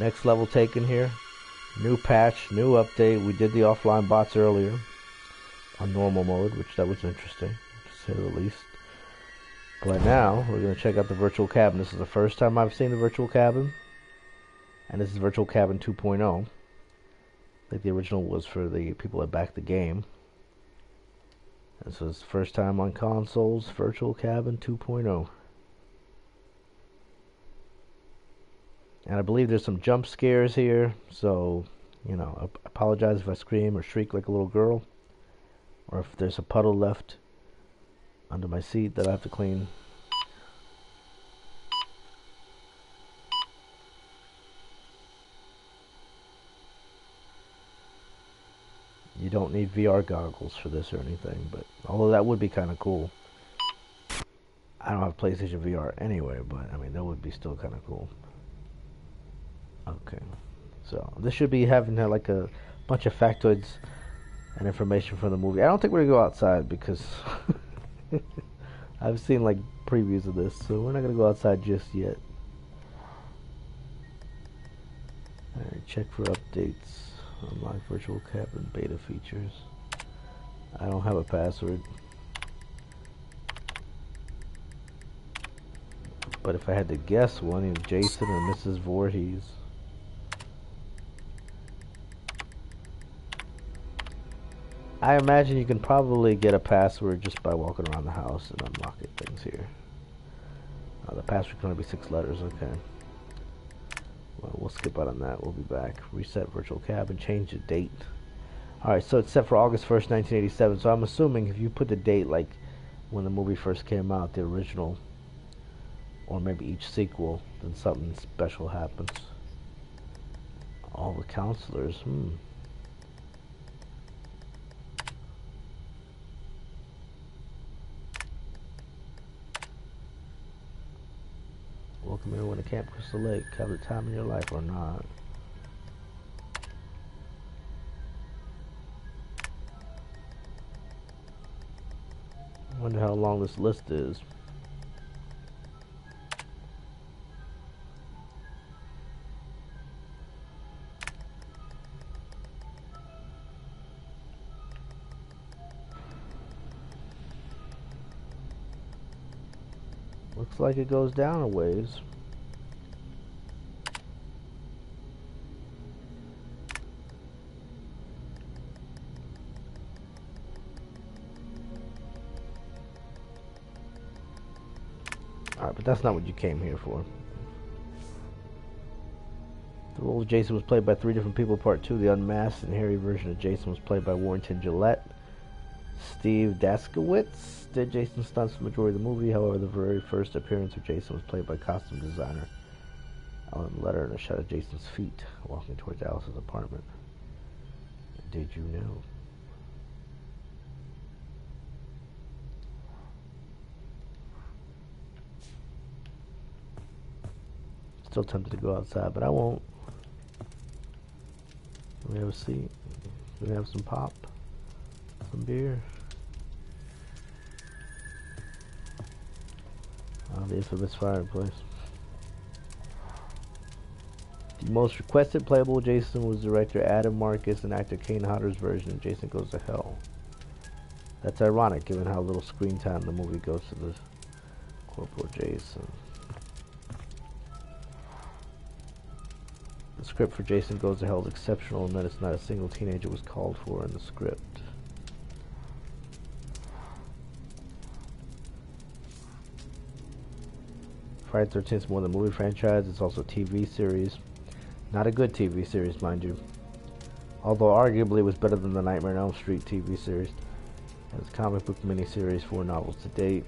Next level taken here. New patch, new update. We did the offline bots earlier on normal mode, which that was interesting, to say the least. But now we're going to check out the virtual cabin. This is the first time I've seen the virtual cabin, and this is virtual cabin 2.0. Like the original was for the people that backed the game. And so it's the first time on consoles, virtual cabin 2.0. And I believe there's some jump scares here, so, you know, I apologize if I scream or shriek like a little girl, or if there's a puddle left under my seat that I have to clean. You don't need VR goggles for this or anything, but although that would be kind of cool. I don't have PlayStation VR anyway, but I mean, that would be still kind of cool. Okay, so this should be having like a bunch of factoids and information from the movie. I don't think we're gonna go outside because I've seen like previews of this, so we're not gonna go outside just yet. Alright, check for updates. Unlock virtual cabin beta features. I don't have a password, but if I had to guess one, either Jason or Mrs. Voorhees. I imagine you can probably get a password just by walking around the house and unlocking things here. The password can only be 6 letters, okay. Well, we'll skip out on that. We'll be back. Reset virtual cabin, change the date. Alright, so it's set for August 1st, 1987. So I'm assuming if you put the date like when the movie first came out, the original, or maybe each sequel, then something special happens. All the counselors, Welcome everyone to Camp Crystal Lake. Have the time in your life or not. I wonder how long this list is. Looks like it goes down a ways. Alright, but that's not what you came here for. The role of Jason was played by 3 different people. Part 2, the unmasked and hairy version of Jason was played by Warrington Gillette. Steve Daskowitz did Jason's stunts for the majority of the movie. However, the very first appearance of Jason was played by costume designer Alan Letter in a shot of Jason's feet walking towards Alice's apartment. Did you know? Still tempted to go outside, but I won't. We have a seat. We have some pop, some beer. The infamous fireplace. The most requested playable Jason was director Adam Marcus and actor Kane Hodder's version of Jason Goes to Hell. That's ironic given how little screen time the movie goes to the Corporal Jason. The script for Jason Goes to Hell is exceptional in that it's not a single teenager was called for in the script. Friday the 13th is more than a movie franchise, it's also a TV series. Not a good TV series, mind you. Although arguably it was better than the Nightmare on Elm Street TV series. It's a comic book miniseries, 4 novels to date.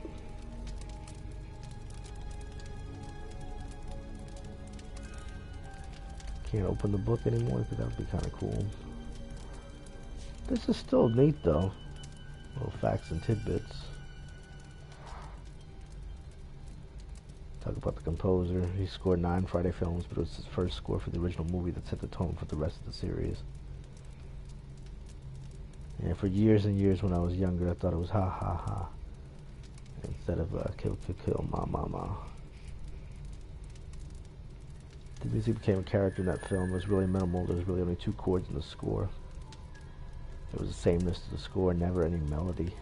Can't open the book anymore because that would be kind of cool. This is still neat though. Little facts and tidbits. Talk about the composer. He scored 9 Friday films, but it was his first score for the original movie that set the tone for the rest of the series. And for years and years when I was younger, I thought it was ha ha ha instead of kill kill kill ma ma ma. The music became a character in that film. It was really minimal. There was really only 2 chords in the score. There was a sameness to the score, never any melody.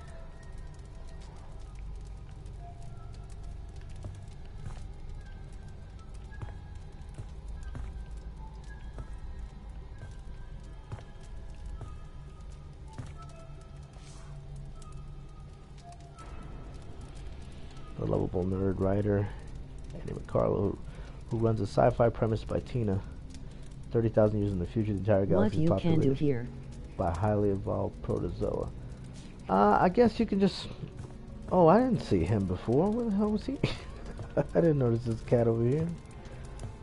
The lovable nerd writer, Andy McCarlo, who runs a sci-fi premise by Tina. 30,000 years in the future, the entire galaxy is What you can do here? By highly evolved protozoa. I guess you can just... Oh, I didn't see him before. Where the hell was he? I didn't notice this cat over here.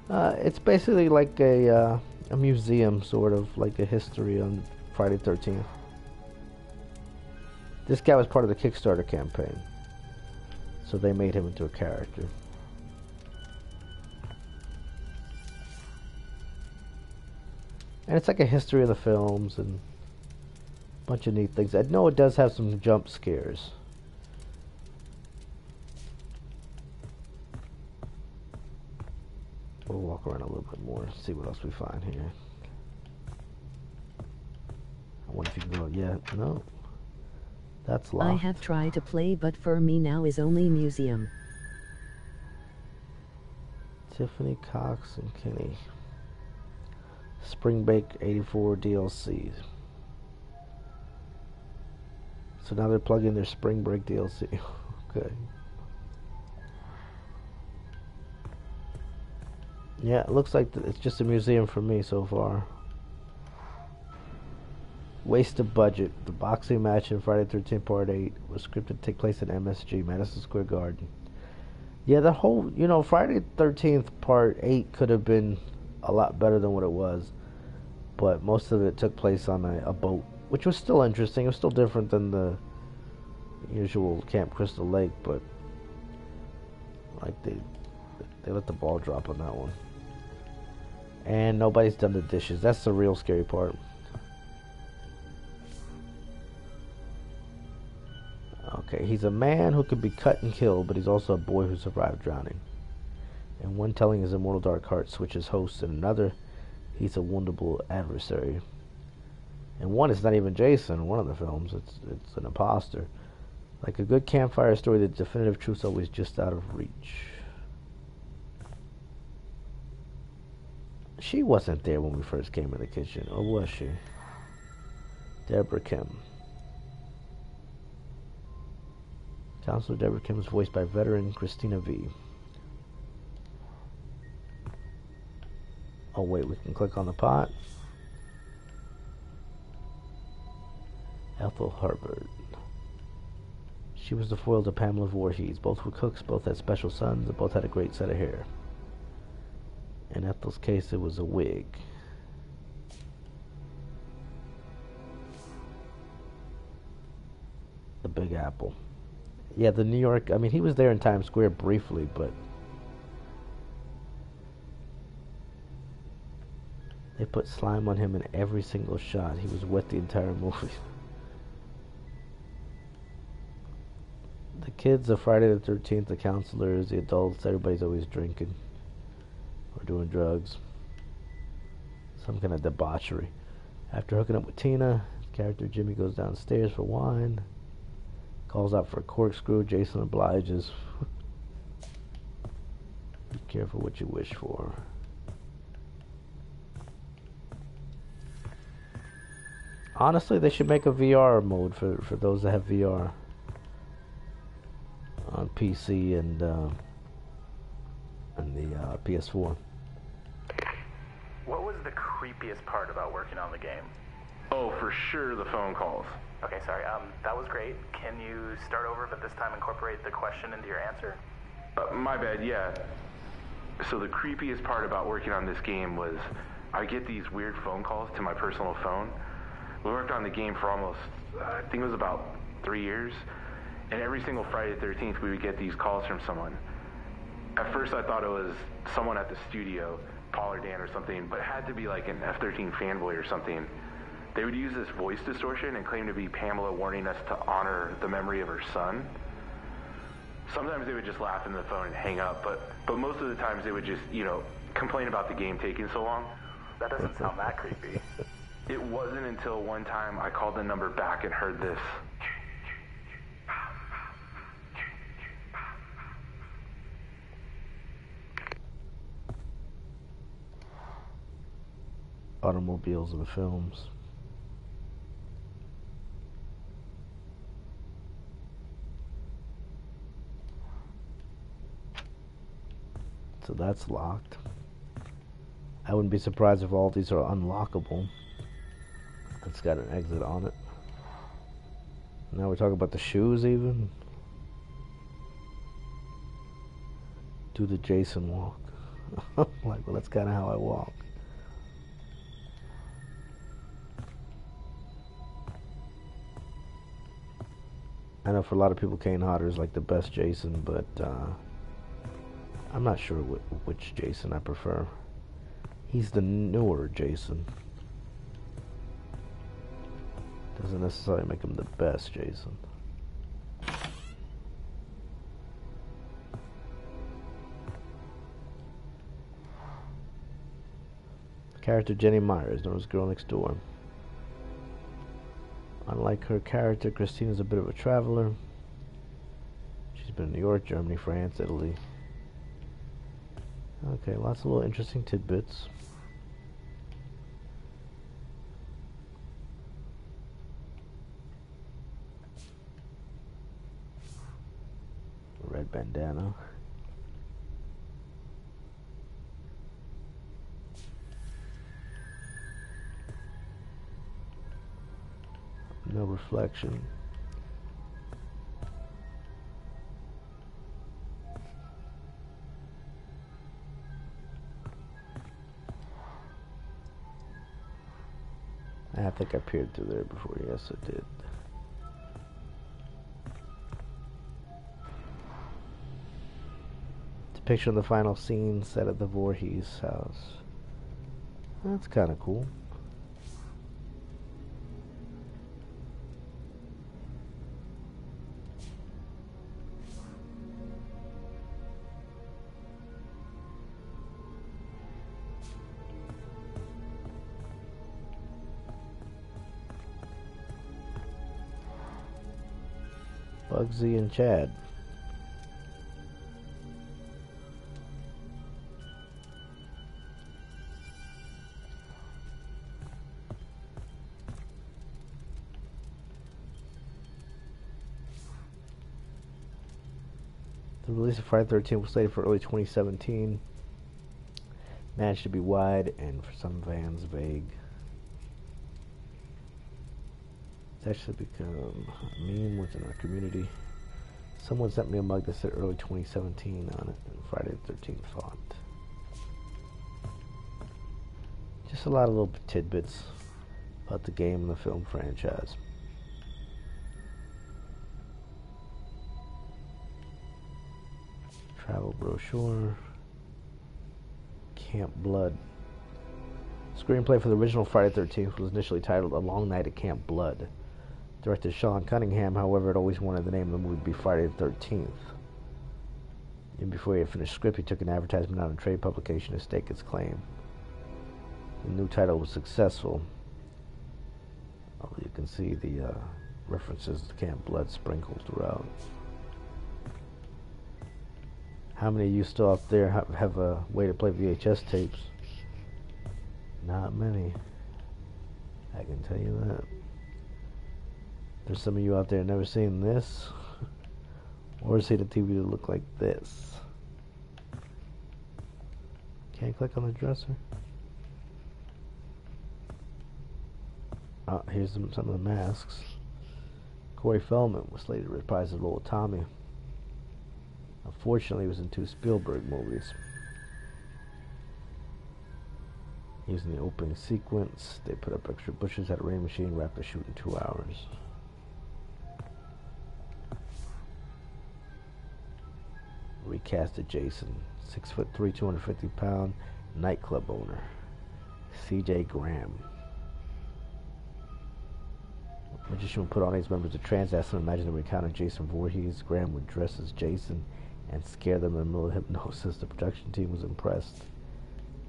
It's basically like a museum, sort of, like a history on Friday 13th. This guy was part of the Kickstarter campaign, so they made him into a character. And it's like a history of the films and a bunch of neat things. I know it does have some jump scares. We'll walk around a little bit more, see what else we find here. I wonder if you can go, yeah, no. That's locked. I have tried to play, but for me now is only museum. Tiffany, Cox, and Kenny. Spring Break 84 DLC. So now they're plugging their Spring Break DLC. Okay. Yeah, it looks like it's just a museum for me so far. Waste of budget. The boxing match in Friday 13 Part 8 was scripted to take place at MSG, Madison Square Garden. Yeah, the whole, Friday 13th Part 8 could have been a lot better than what it was. But most of it took place on a boat, which was still interesting. It was still different than the usual Camp Crystal Lake, but like they let the ball drop on that one. And nobody's done the dishes. That's the real scary part. Okay, he's a man who could be cut and killed, but he's also a boy who survived drowning. In one telling, his immortal dark heart switches hosts. In another, he's a woundable adversary. And one, it's not even Jason in one of the films. It's an imposter. Like a good campfire story, the definitive truth's always just out of reach. She wasn't there when we first came in the kitchen, or was she? Deborah Kim. Counselor Deborah Kim is voiced by veteran Christina V. Oh wait, we can click on the pot. Ethel Hubbard. She was the foil to Pamela Voorhees. Both were cooks, both had special sons, and both had a great set of hair. In Ethel's case, it was a wig. The Big Apple. Yeah, the New York, he was there in Times Square briefly, but they put slime on him in every single shot. He was wet the entire movie. The kids, the Friday the 13th, the counselors, the adults, everybody's always drinking or doing drugs. Some kind of debauchery. After hooking up with Tina, character Jimmy goes downstairs for wine. Calls out for a corkscrew. Jason obliges. Be careful what you wish for. Honestly, they should make a VR mode for those that have VR on PC and the PS4. What was the creepiest part about working on the game? Oh, for sure, the phone calls. Okay, sorry. That was great. Can you start over, but this time incorporate the question into your answer? My bad, yeah. So the creepiest part about working on this game was I get these weird phone calls to my personal phone. We worked on the game for almost, I think it was about 3 years. And every single Friday the 13th, we would get these calls from someone. At first, I thought it was someone at the studio, Paul or Dan or something, but it had to be like an F-13 fanboy or something. They would use this voice distortion and claim to be Pamela warning us to honor the memory of her son. Sometimes they would just laugh in the phone and hang up, but most of the times they would just, complain about the game taking so long. That doesn't sound that creepy. It wasn't until one time I called the number back and heard this. Automobiles in the films. So that's locked. I wouldn't be surprised if all these are unlockable. It's got an exit on it. Now we're talking about the shoes even. Do the Jason walk. Like, well, that's kind of how I walk. I know for a lot of people Kane Hodder is like the best Jason, but I'm not sure which Jason I prefer. He's the newer Jason. Doesn't necessarily make him the best Jason. Character Jenny Myers, known as Girl Next Door. Unlike her character, Christine is a bit of a traveler. She's been in New York, Germany, France, Italy. Okay, lots of little interesting tidbits. Red bandana. No reflection. I think I peered through there before. Yes, I did. Depiction of the final scene set at the Voorhees house. That's kind of cool. Bugsy and Chad. The release of Friday the 13th was slated for early 2017. Managed to be wide and for some fans vague. It's actually become a meme within our community. Someone sent me a mug that said early 2017 on it in Friday the 13th font. Just a lot of little tidbits about the game and the film franchise. Travel brochure. Camp Blood. Screenplay for the original Friday the 13th was initially titled A Long Night at Camp Blood. Director Sean Cunningham, however, had always wanted the name of the movie to be Friday the 13th. Even before he had finished the script, he took an advertisement out in a trade publication to stake his claim. The new title was successful. Although you can see the references to Camp Blood sprinkled throughout. How many of you still out there have a way to play VHS tapes? Not many. I can tell you that. There's some of you out there never seen this or seen a TV that look like this. Can't click on the dresser. Here's some of the masks. Corey Feldman was slated to reprise the role of Tommy. Unfortunately, he was in 2 Spielberg movies. Using the opening sequence, they put up extra bushes at a rain machine, wrapped the shoot in 2 hours. Recasted Jason, 6'3", 250-pound nightclub owner, C.J. Graham. Magician would put on his members of trance, ask them to imagine they were encountering Jason Voorhees. Graham would dress as Jason and scare them in the middle of hypnosis. The production team was impressed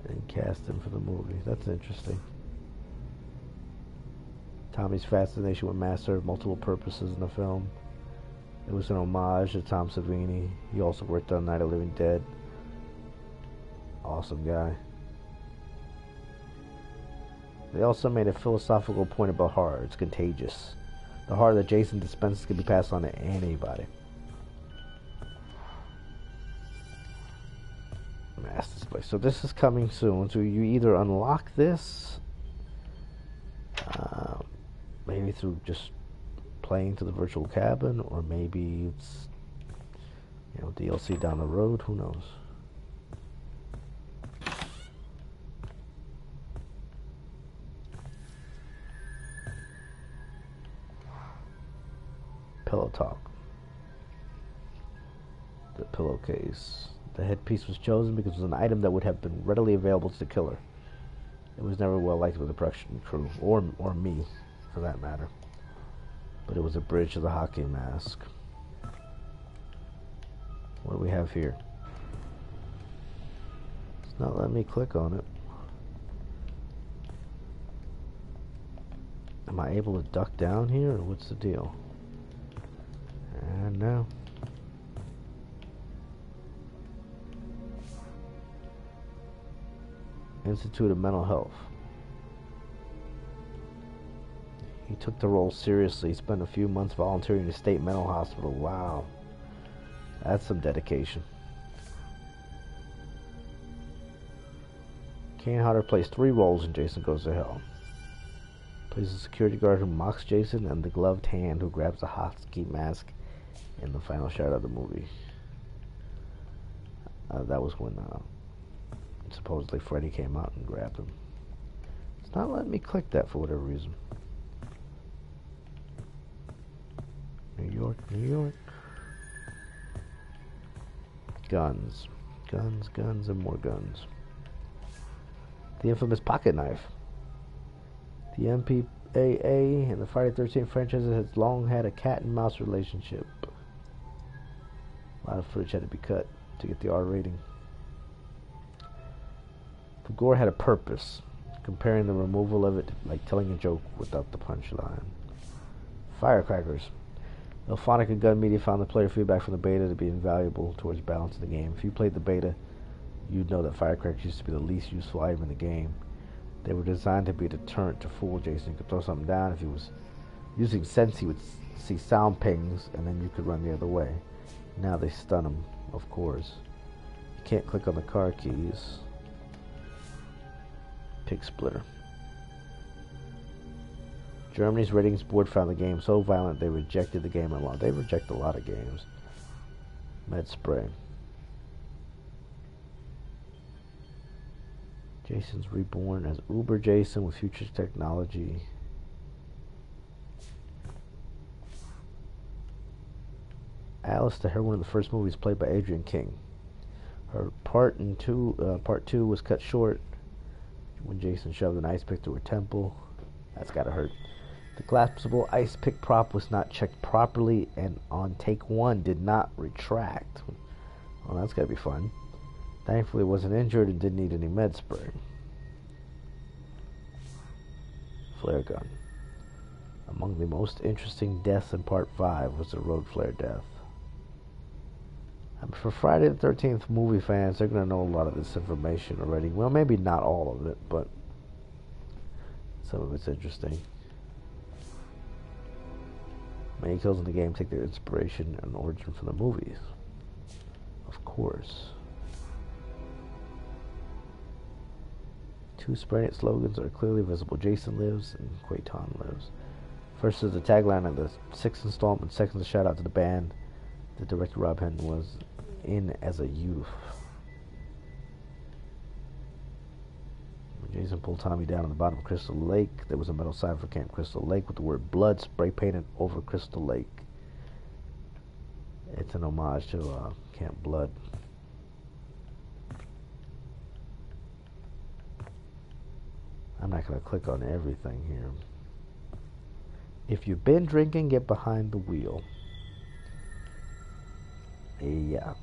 and cast him for the movie. That's interesting. Tommy's fascination with masks served multiple purposes in the film. It was an homage to Tom Savini. He also worked on Night of the Living Dead. Awesome guy. They also made a philosophical point about horror. It's contagious. The horror that Jason dispenses can be passed on to anybody. Mass display. So this is coming soon. So you either unlock this, maybe through just playing to the virtual cabin, or maybe it's, you know, DLC down the road. Who knows? Pillow talk. The pillowcase. The headpiece was chosen because it was an item that would have been readily available to the killer. It was never well liked with the production crew, or me, for that matter. But it was a bridge to the hockey mask. What do we have here? It's not letting me click on it. Am I able to duck down here, or what's the deal? And no. Institute of Mental Health. He took the role seriously. He spent a few months volunteering at a state mental hospital. Wow. That's some dedication. Kane Hodder plays 3 roles in Jason Goes to Hell. Plays a security guard who mocks Jason and the gloved hand who grabs the hockey mask in the final shot of the movie. That was when supposedly Freddy came out and grabbed him. It's not letting me click that for whatever reason. New York, New York. Guns. Guns, guns, and more guns. The infamous pocket knife. The MPAA and the Friday the 13th franchises has long had a cat and mouse relationship. A lot of footage had to be cut to get the R rating. The gore had a purpose, comparing the removal of it to like telling a joke without the punchline. Firecrackers. Elphonic and Gun Media found the player feedback from the beta to be invaluable towards balancing the game. If you played the beta, you'd know that firecrackers used to be the least useful item in the game. They were designed to be a deterrent to fool Jason. You could throw something down. If he was using sense, he would see sound pings, and then you could run the other way. Now they stun him, of course. You can't click on the car keys. Pig splitter. Germany's ratings board found the game so violent they rejected the game a lot. They reject a lot of games. Med spray. Jason's reborn as Uber Jason with future technology. Alice, the heroine of the first movie, is played by Adrienne King. Her part 2 was cut short when Jason shoved an ice pick through her temple. That's gotta hurt. The collapsible ice pick prop was not checked properly and on take 1 did not retract. Well, that's gotta be fun. Thankfully, wasn't injured and didn't need any med spray. Flare gun. Among the most interesting deaths in Part 5 was the road flare death. For Friday the 13th movie fans, they're going to know a lot of this information already. Well, maybe not all of it, but some of it's interesting. Many kills in the game take their inspiration and origin from the movies. Of course. 2 Spraynet slogans are clearly visible. Jason lives and Quayton lives. First is the tagline of the 6th installment. Second is a shout out to the band that director Rob Henton was in as a youth. When Jason pulled Tommy down on the bottom of Crystal Lake, there was a metal sign for Camp Crystal Lake with the word blood spray painted over Crystal Lake. It's an homage to Camp Blood. I'm not going to click on everything here. If you've been drinking, get behind the wheel. Yeah.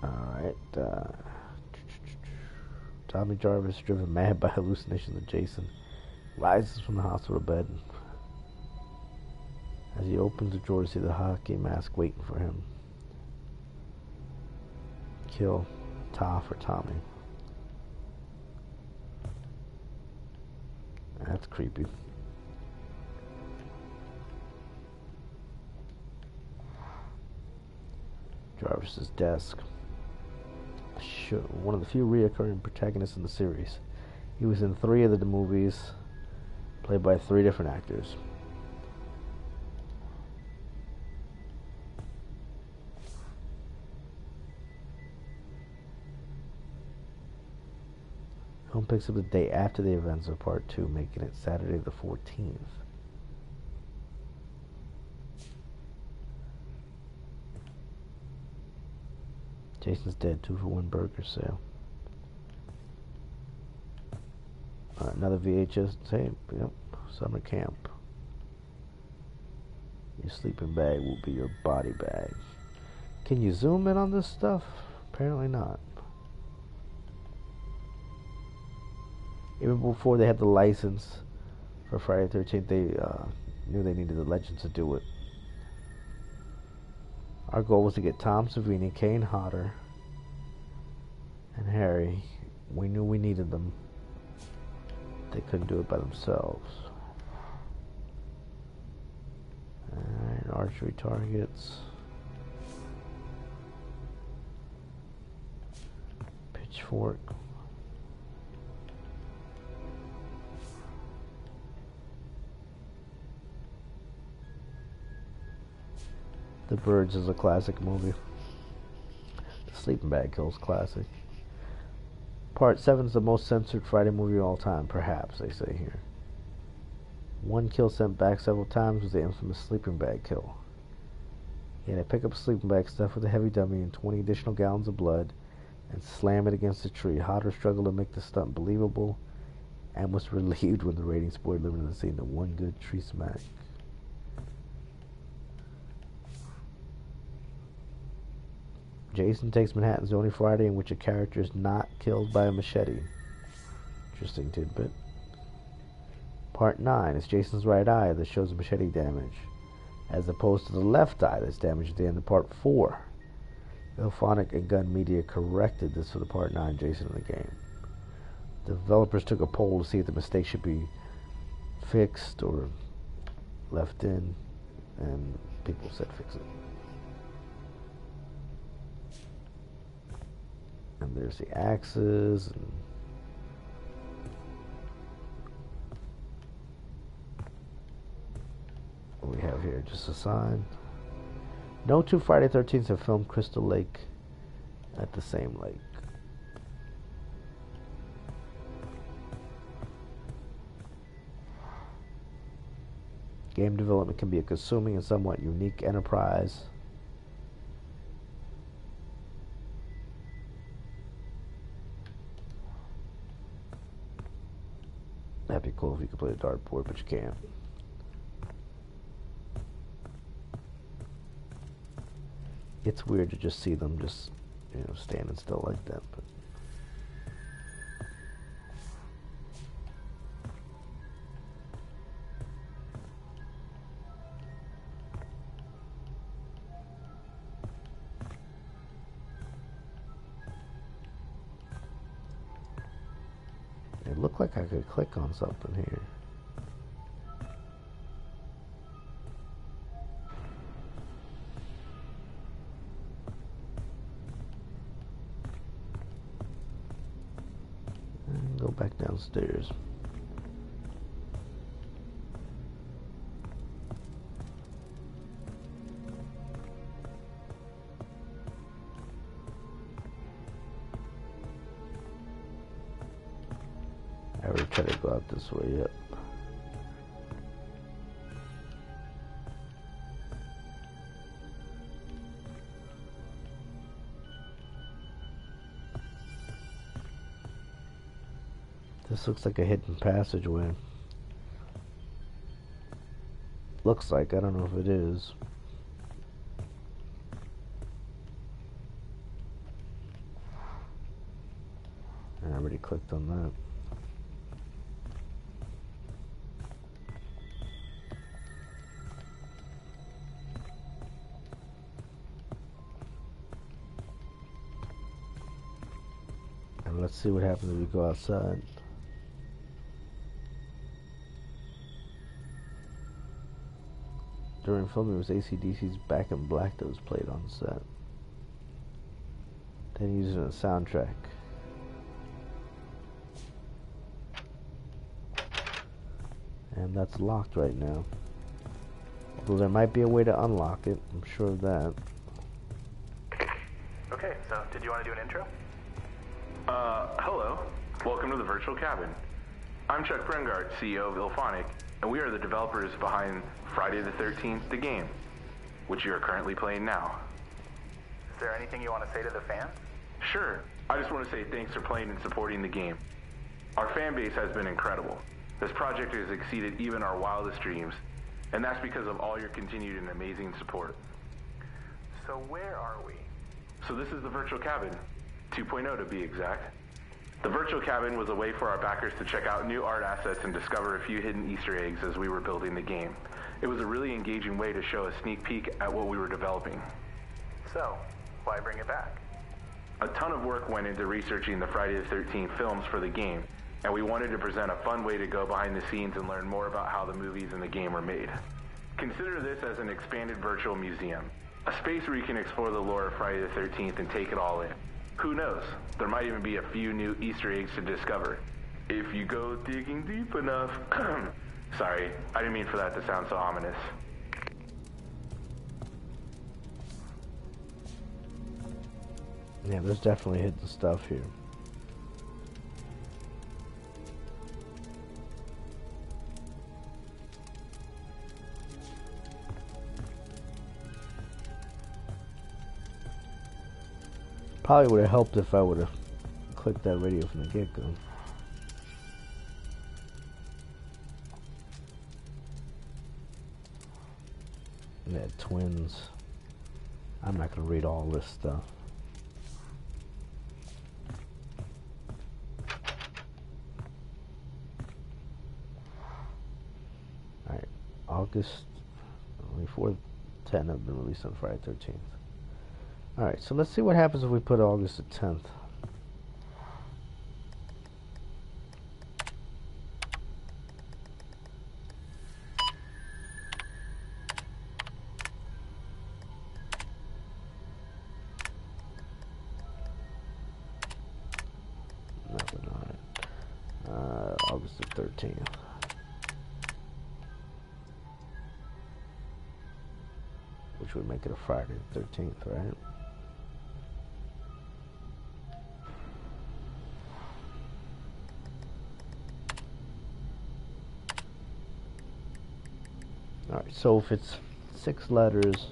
Alright, Tommy Jarvis, driven mad by hallucinations of Jason, rises from the hospital bed. As he opens the drawer to see the hockey mask waiting for him. Kill Ta for Tommy. That's creepy. Jarvis's desk. One of the few reoccurring protagonists in the series. He was in 3 of the movies, played by 3 different actors. Film picks up the day after the events of Part 2, making it Saturday the 14th. Jason's Dead 2-for-1 burger sale. Another VHS tape. Yep. Summer camp. Your sleeping bag will be your body bag. Can you zoom in on this stuff? Apparently not. Even before they had the license for Friday the 13th, they knew they needed the Legends to do it. Our goal was to get Tom Savini, Kane Hodder, and Harry. We knew we needed them. They couldn't do it by themselves. Alright, archery targets. Pitchfork. The Birds is a classic movie. The Sleeping Bag Kills classic. Part 7 is the most censored Friday movie of all time, perhaps, they say here. One kill sent back several times was the infamous sleeping bag kill. He had to pick up a sleeping bag stuffed with a heavy dummy and 20 additional gallons of blood and slam it against a tree. Hodder struggled to make the stunt believable and was relieved when the ratings board limited the scene to 1 good tree smack. Jason Takes Manhattan's the only Friday in which a character is not killed by a machete. Interesting tidbit. Part 9 is Jason's right eye that shows machete damage, as opposed to the left eye that's damaged at the end of Part 4. Ilphonic and Gun Media corrected this for the Part 9 Jason in the game. The developers took a poll to see if the mistake should be fixed or left in, and people said fix it. And there's the axes. And what we have here, just a sign. No 2 Friday 13th have filmed Crystal Lake at the same lake. Game development can be a consuming and somewhat unique enterprise. That'd be cool if you could play a dartboard, but you can't. It's weird to just see them just, standing still like that, but it looked like I could click on something here. And go back downstairs. I already tried to go out this way, yep. This looks like a hidden passageway. Looks like, I don't know if it is. I already clicked on that. And let's see what happens if we go outside. During filming, it was AC/DC's Back in Black that was played on set. Then used it in a soundtrack. And that's locked right now. Although there might be a way to unlock it, I'm sure of that. Okay, so did you want to do an intro? Hello. Welcome to the Virtual Cabin. I'm Chuck Brengart, CEO of Ilphonic, and we are the developers behind Friday the 13th, the game, which you are currently playing now. Is there anything you want to say to the fans? Sure. I just want to say thanks for playing and supporting the game. Our fan base has been incredible. This project has exceeded even our wildest dreams, and that's because of all your continued and amazing support. So where are we? So this is the Virtual Cabin, 2.0 to be exact. The Virtual Cabin was a way for our backers to check out new art assets and discover a few hidden Easter eggs as we were building the game. It was a really engaging way to show a sneak peek at what we were developing. So, why bring it back? A ton of work went into researching the Friday the 13th films for the game, and we wanted to present a fun way to go behind the scenes and learn more about how the movies and the game were made. Consider this as an expanded virtual museum, a space where you can explore the lore of Friday the 13th and take it all in. Who knows? There might even be a few new Easter eggs to discover, if you go digging deep enough. Sorry, I didn't mean for that to sound so ominous. Yeah, there's definitely hidden stuff here. Probably would have helped if I would have clicked that radio from the get-go. Yeah, twins. I'm not going to read all this stuff. Alright, August 24th, 10 have been released on Friday 13th. Alright, so let's see what happens if we put August the 10th. Nothing on it. August the 13th. Which would make it a Friday the 13th, right? Alright, so if it's 6 letters,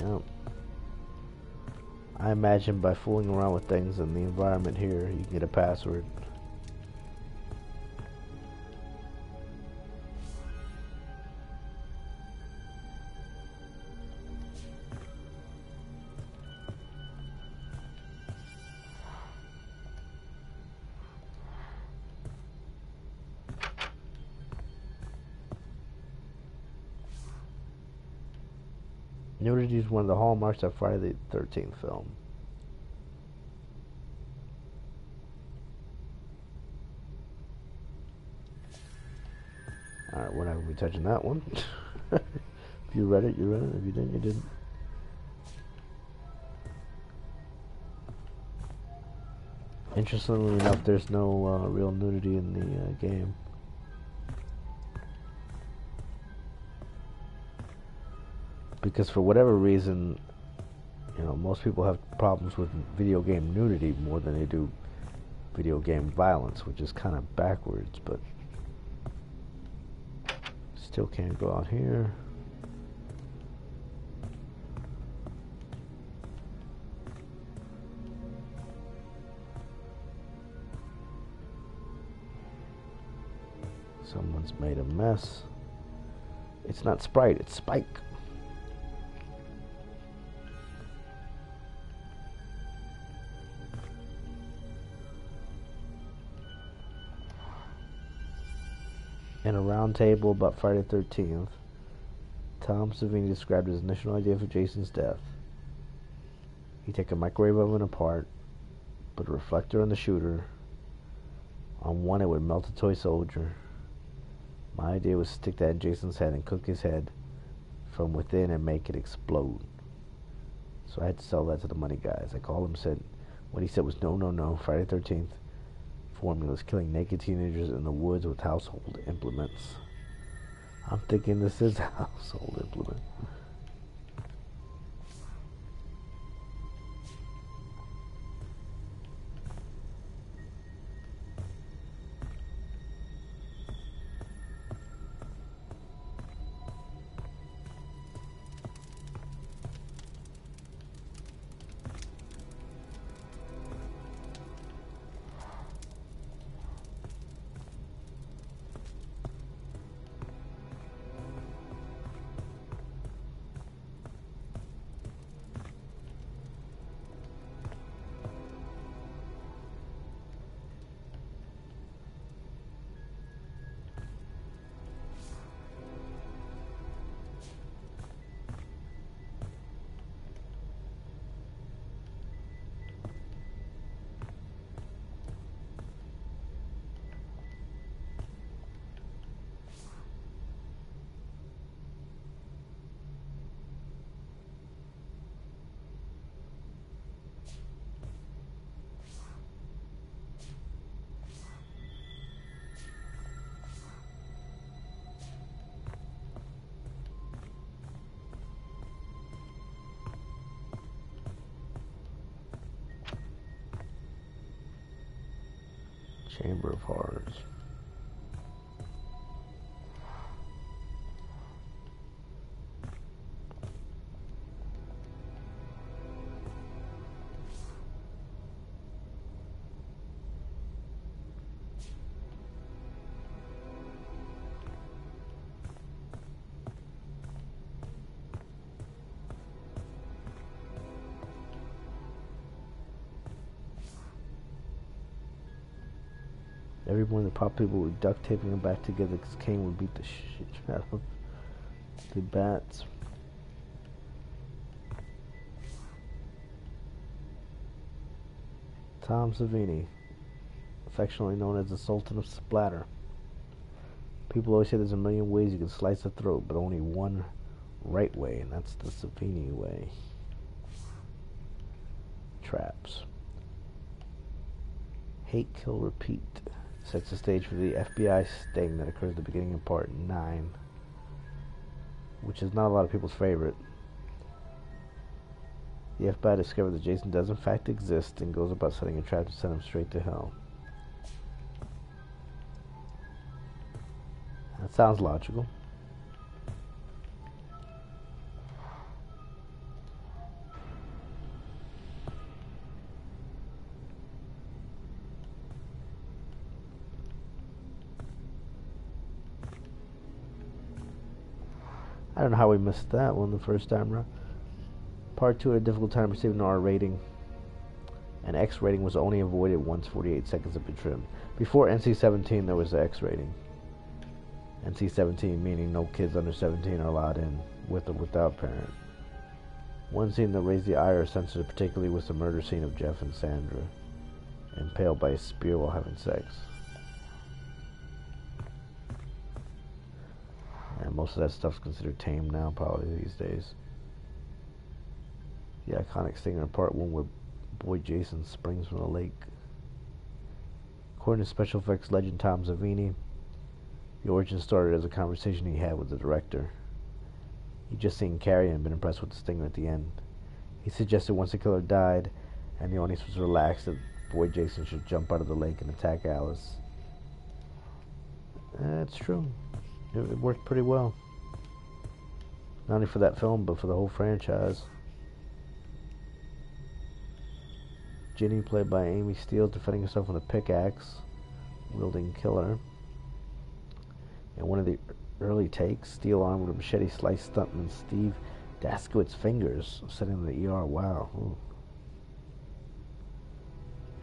now, I imagine by fooling around with things in the environment here, you can get a password. Nudity is one of the hallmarks of Friday the 13th film. Alright, we're not going to be touching that one. If you read it, you read it. If you didn't, you didn't. Interestingly enough, there's no real nudity in the game. Because for whatever reason, you know, most people have problems with video game nudity more than they do video game violence, which is kind of backwards, but still can't go out here. Someone's made a mess. It's not Sprite, it's Spike. In a round table about Friday the 13th, Tom Savini described his initial idea for Jason's death. He'd take a microwave oven apart, put a reflector on the shooter. On one it would melt a toy soldier. My idea was to stick that in Jason's head and cook his head from within and make it explode. So I had to sell that to the money guys. I called him, said what he said was no, Friday the 13th. Formulas killing naked teenagers in the woods with household implements. I'm thinking this is a household implement. Chamber of Horrors. Every morning the pop people were duct taping them back together because Kane would beat the shit out of the bats. Tom Savini, affectionately known as the Sultan of Splatter. People always say there's a million ways you can slice a throat, but only one right way, and that's the Savini way. Traps. Hate, kill, repeat. Sets the stage for the FBI sting that occurs at the beginning of part 9, which is not a lot of people's favorite. The FBI discovers that Jason does in fact exist and goes about setting a trap to send him straight to hell. That sounds logical. I don't know how we missed that one the first time around. Part 2 had a difficult time receiving an R rating. An X rating was only avoided once 48 seconds had been trimmed. Before NC-17 there was the X rating. NC-17 meaning no kids under 17 are allowed in, with or without parent. One scene that raised the ire censored particularly was the murder scene of Jeff and Sandra, impaled by a spear while having sex. And most of that stuff's considered tame now, probably these days. The iconic stinger in part 1 where boy Jason springs from the lake. According to special effects legend Tom Savini, the origin started as a conversation he had with the director. He'd just seen Carrie and been impressed with the stinger at the end. He suggested once the killer died and the audience was relaxed that boy Jason should jump out of the lake and attack Alice. That's true. It worked pretty well. Not only for that film, but for the whole franchise. Ginny, played by Amy Steele, defending herself with a pickaxe, wielding killer. In one of the early takes, steel arm with a machete sliced stuntman Steve Daskowitz fingers, sending him to the ER. Wow. Ooh.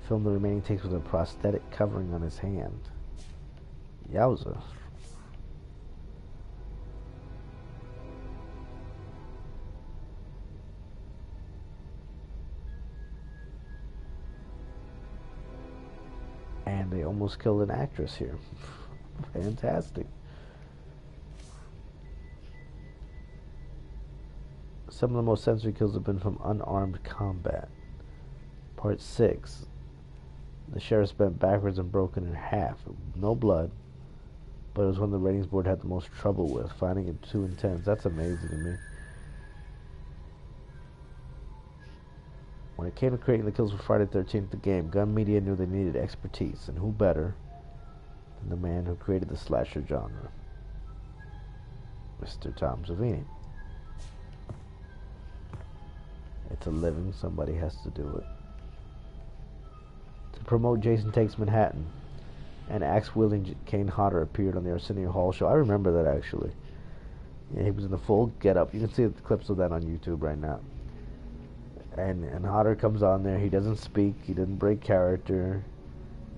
Filmed the remaining takes with a prosthetic covering on his hand. Yowza. And they almost killed an actress here. Fantastic. Some of the most sensory kills have been from unarmed combat. Part 6. The sheriff's bent backwards and broken in half. No blood, but it was one the ratings board had the most trouble with, finding it too intense. That's amazing to me. When it came to creating the kills for Friday the 13th, the game, Gun Media knew they needed expertise, and who better than the man who created the slasher genre, Mr. Tom Savini. It's a living, somebody has to do it. To promote Jason Takes Manhattan, an axe-wielding Kane Hodder appeared on the Arsenio Hall show. I remember that, actually. Yeah, he was in the full get-up. You can see the clips of that on YouTube right now. And Hodder comes on there. He doesn't speak. He doesn't break character.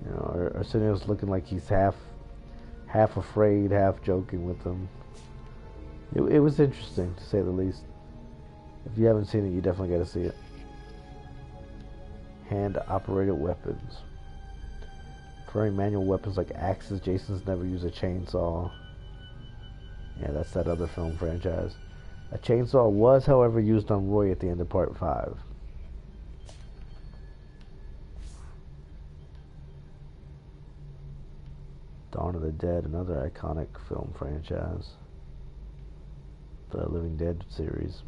You know, Arsenio's looking like he's half afraid, half joking with him. It was interesting, to say the least. If you haven't seen it, you definitely got to see it. Hand-operated weapons. For manual weapons like axes, Jason's never used a chainsaw. Yeah, that's that other film franchise. A chainsaw was, however, used on Roy at the end of Part 5. Dawn of the Dead, another iconic film franchise. The Living Dead series.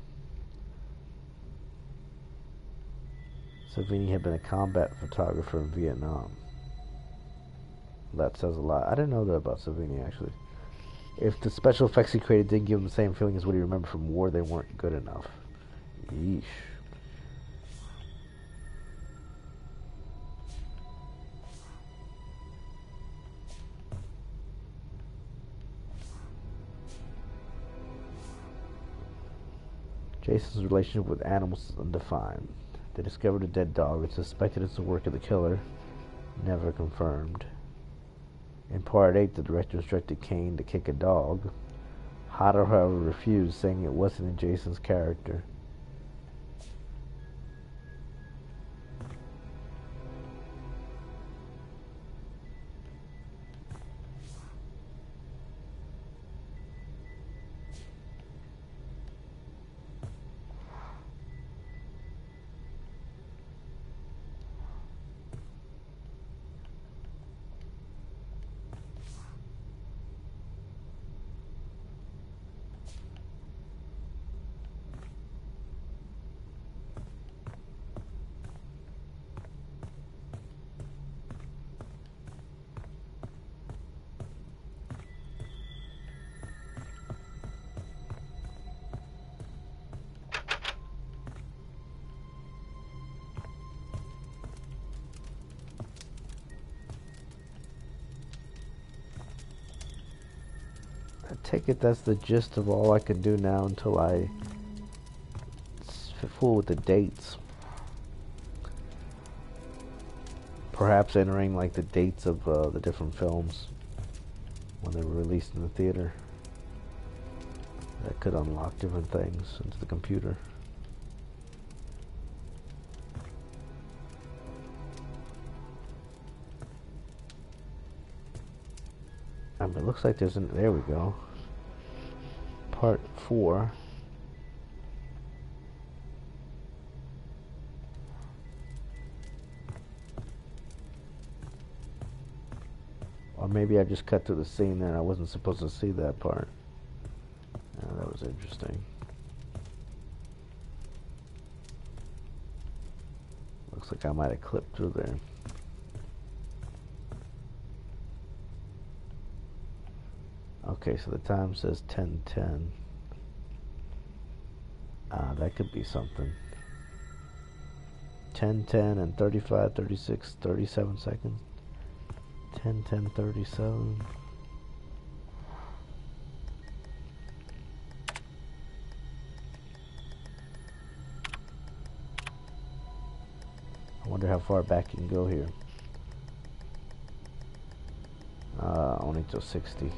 Savini had been a combat photographer in Vietnam. That says a lot. I didn't know that about Savini, actually. If the special effects he created didn't give him the same feeling as what he remembered from war, they weren't good enough. Yeesh. Jason's relationship with animals is undefined. They discovered a dead dog and suspected it's the work of the killer. Never confirmed. In Part 8, the director instructed Kane to kick a dog. Hodder, however, refused, saying it wasn't in Jason's character. I take it that's the gist of all I can do now until I fool with the dates. Perhaps entering like the dates of the different films when they were released in the theater. That could unlock different things into the computer. I mean, it looks like there's there we go. Part 4. Or maybe I just cut to the scene there and I wasn't supposed to see that part. Yeah, that was interesting. Looks like I might have clipped through there. Okay, so the time says 10:10. That could be something. 10:10 and 35, 36, 37 seconds. 10:10, 37. how far back you can go here. Only till 60.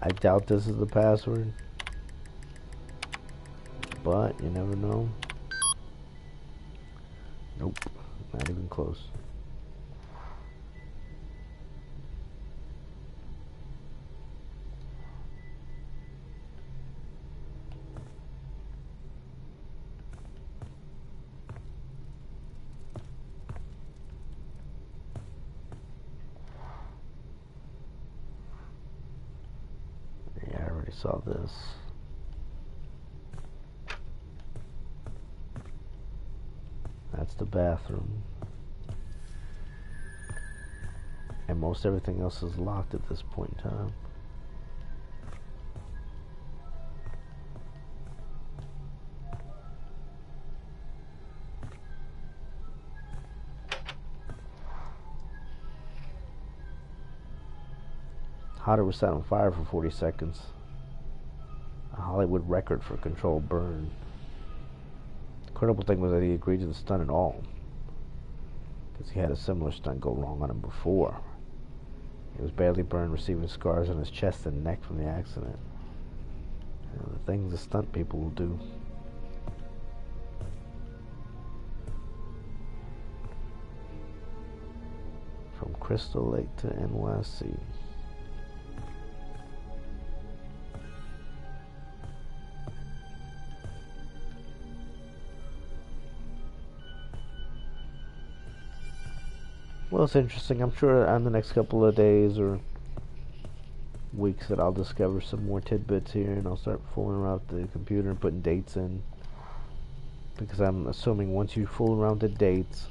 I doubt this is the password, but you never know. Nope, not even close. Yeah, I already saw this. That's the bathroom. And most everything else is locked at this point in time. Hodder was set on fire for 40 seconds. A Hollywood record for controlled burn. The incredible thing was that he agreed to the stunt at all, because he had a similar stunt go wrong on him before. He was badly burned, receiving scars on his chest and neck from the accident. You know, the things the stunt people will do. From Crystal Lake to NYC. Well, it's interesting. I'm sure on the next couple of days or weeks that I'll discover some more tidbits here, and I'll start fooling around with the computer and putting dates in. Because I'm assuming once you fool around with the dates,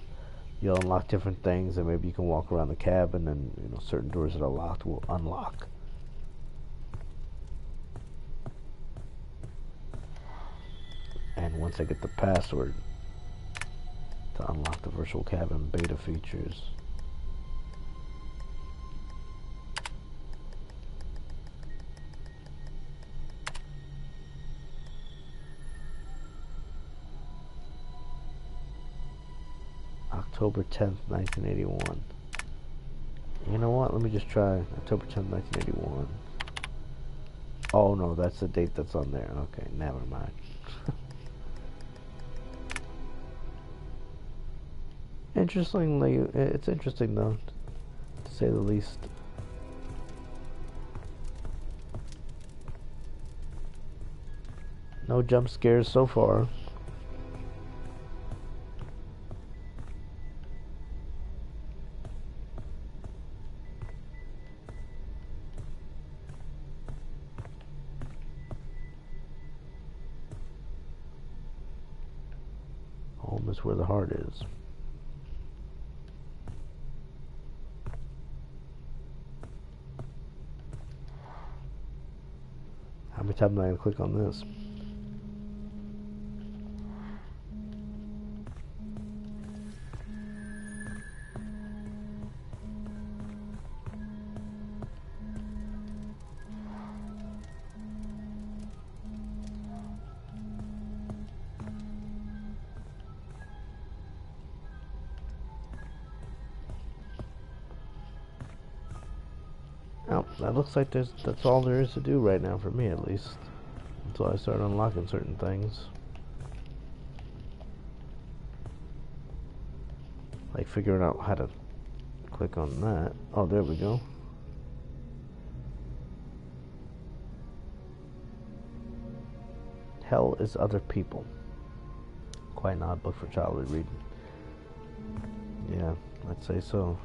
you'll unlock different things, and maybe you can walk around the cabin, and certain doors that are locked will unlock. And once I get the password to unlock the virtual cabin beta features, October 10th, 1981. You know what? Let me just try October 10th, 1981. Oh no, that's the date that's on there. Okay, never mind. Interestingly, it's interesting though, to say the least. No jump scares so far. Home is where the heart is. How many times am I going to click on this? Oh, that looks like that's all there is to do right now for me, at least, until I start unlocking certain things, like figuring out how to click on that. Oh, there we go. Hell is Other People. Quite an odd book for childhood reading. Yeah, I'd say so.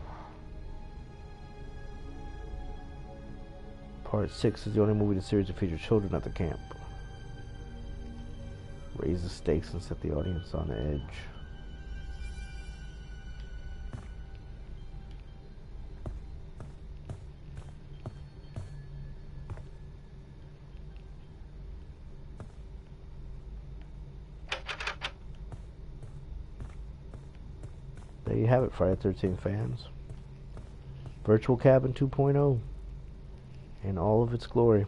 Part 6 is the only movie in the series to feature children at the camp. Raise the stakes and set the audience on edge. you have it, Friday 13 fans. Virtual Cabin 2.0 in all of its glory.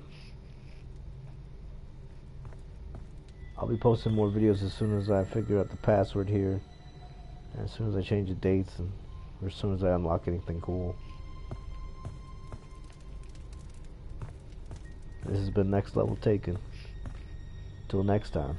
I'll be posting more videos as soon as I figure out the password here, and as soon as I change the dates, and or as soon as I unlock anything cool. This has been Next Level Taken. Till next time.